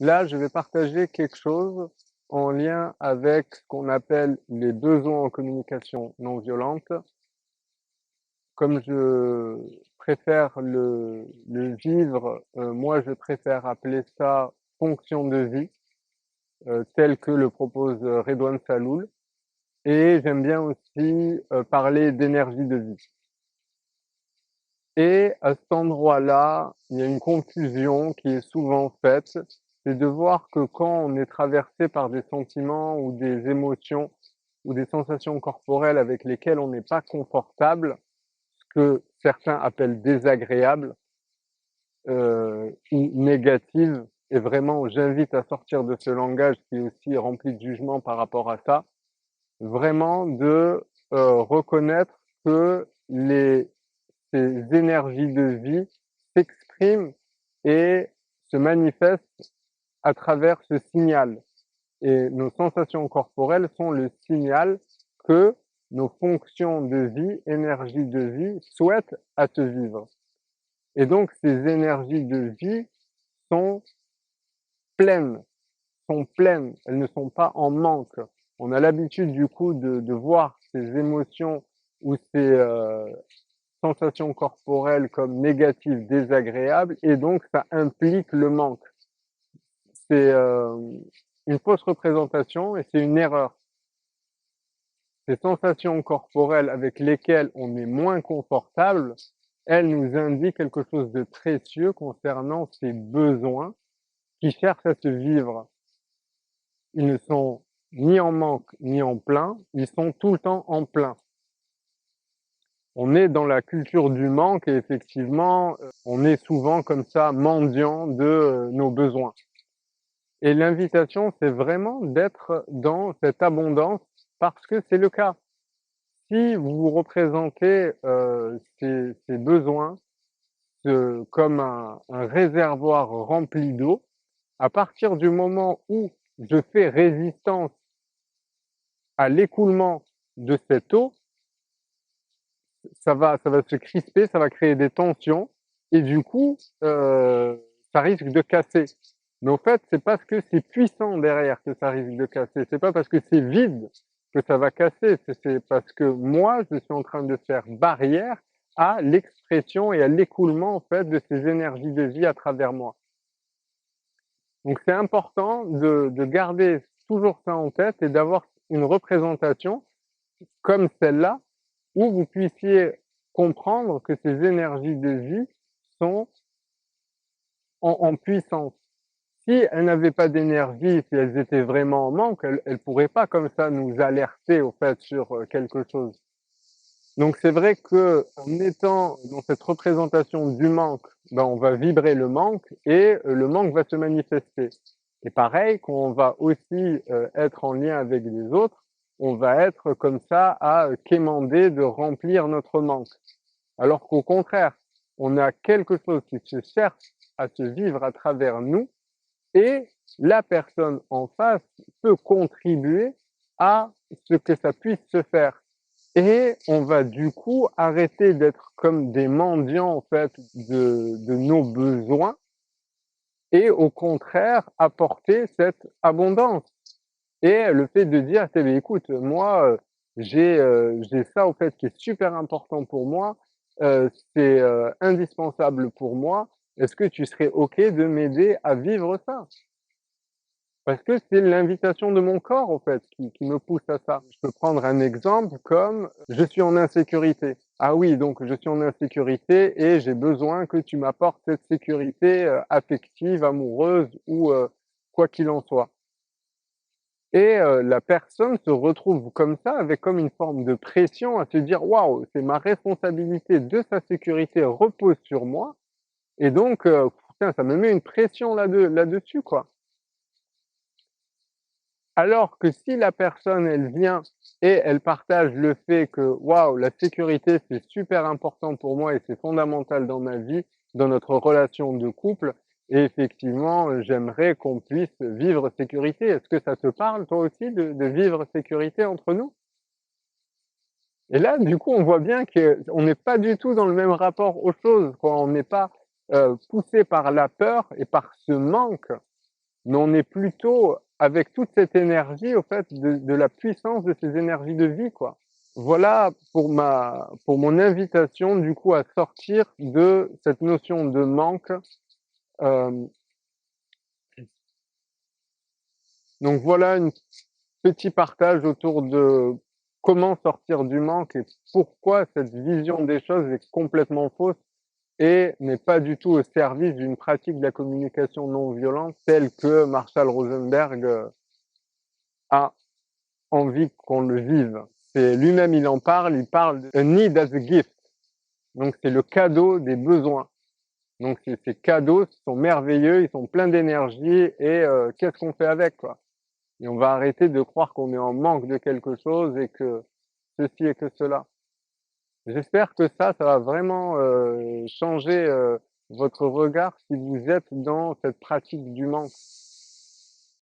Là, je vais partager quelque chose en lien avec ce qu'on appelle les besoins en communication non violente. Comme je préfère le vivre, moi je préfère appeler ça fonction de vie, tel que le propose Redouane Saloul, et j'aime bien aussi parler d'énergie de vie. Et à cet endroit-là, il y a une confusion qui est souvent faite, c'est de voir que quand on est traversé par des sentiments ou des émotions ou des sensations corporelles avec lesquelles on n'est pas confortable, ce que certains appellent désagréables ou négatives, et vraiment j'invite à sortir de ce langage qui est aussi rempli de jugement par rapport à ça, vraiment de reconnaître que ces énergies de vie s'expriment et se manifestent à travers ce signal. Et nos sensations corporelles sont le signal que nos fonctions de vie, énergie de vie, souhaitent à te vivre. Et donc, ces énergies de vie sont pleines, elles ne sont pas en manque. On a l'habitude du coup de voir ces émotions ou ces sensations corporelles comme négatives, désagréables, et donc ça implique le manque. C'est une fausse représentation et c'est une erreur. Ces sensations corporelles avec lesquelles on est moins confortable, elles nous indiquent quelque chose de précieux concernant ces besoins qui cherchent à se vivre. Ils ne sont ni en manque ni en plein, ils sont tout le temps en plein. On est dans la culture du manque et effectivement, on est souvent comme ça mendiant de nos besoins. Et l'invitation, c'est vraiment d'être dans cette abondance parce que c'est le cas. Si vous représentez ces besoins comme un réservoir rempli d'eau, à partir du moment où je fais résistance à l'écoulement de cette eau, ça va se crisper, ça va créer des tensions et du coup, ça risque de casser. Mais au fait, c'est parce que c'est puissant derrière que ça risque de casser. C'est pas parce que c'est vide que ça va casser. C'est parce que moi, je suis en train de faire barrière à l'expression et à l'écoulement en fait de ces énergies de vie à travers moi. Donc c'est important de garder toujours ça en tête et d'avoir une représentation comme celle-là où vous puissiez comprendre que ces énergies de vie sont en puissance. Si elles n'avaient pas d'énergie, si elles étaient vraiment en manque, elles pourraient pas comme ça nous alerter au fait sur quelque chose. Donc c'est vrai que en étant dans cette représentation du manque, ben on va vibrer le manque et le manque va se manifester. Et pareil, quand on va aussi être en lien avec les autres, on va être comme ça à quémander de remplir notre manque. Alors qu'au contraire, on a quelque chose qui se cherche à se vivre à travers nous et la personne en face peut contribuer à ce que ça puisse se faire. Et on va du coup arrêter d'être comme des mendiants en fait de nos besoins et au contraire apporter cette abondance. Et le fait de dire: «Eh beh, écoute, moi, j'ai ça au fait qui est super important pour moi, c'est indispensable pour moi. Est-ce que tu serais OK de m'aider à vivre ça?» Parce que c'est l'invitation de mon corps, en fait, qui me pousse à ça. Je peux prendre un exemple comme je suis en insécurité. Ah oui, donc je suis en insécurité et j'ai besoin que tu m'apportes cette sécurité, affective, amoureuse ou, quoi qu'il en soit. Et la personne se retrouve comme ça, avec comme une forme de pression à se dire: «Waouh, c'est ma responsabilité de sa sécurité repose sur moi et donc putain, ça me met une pression là-dessus, quoi». Alors que si la personne, elle vient et elle partage le fait que: «Waouh, la sécurité, c'est super important pour moi et c'est fondamental dans ma vie, dans notre relation de couple et effectivement, j'aimerais qu'on puisse vivre sécurité». Est-ce que ça te parle toi aussi de vivre sécurité entre nous? Et là, du coup, on voit bien qu'on n'est pas du tout dans le même rapport aux choses, quoi. On n'est pas, poussé par la peur et par ce manque. mais on est plutôt avec toute cette énergie, au fait, de la puissance de ces énergies de vie, quoi. Voilà pour mon invitation, du coup, à sortir de cette notion de manque. Euh, donc voilà un petit partage autour de comment sortir du manque et pourquoi cette vision des choses est complètement fausse et n'est pas du tout au service d'une pratique de la communication non violente telle que Marshall Rosenberg a envie qu'on le vive. C'est lui-même, il parle de a need as a gift. Donc c'est le cadeau des besoins. Donc ces cadeaux sont merveilleux, ils sont pleins d'énergie et qu'est-ce qu'on fait avec, quoi? Et on va arrêter de croire qu'on est en manque de quelque chose et que ceci et que cela. J'espère que ça va vraiment changer votre regard si vous êtes dans cette pratique du manque.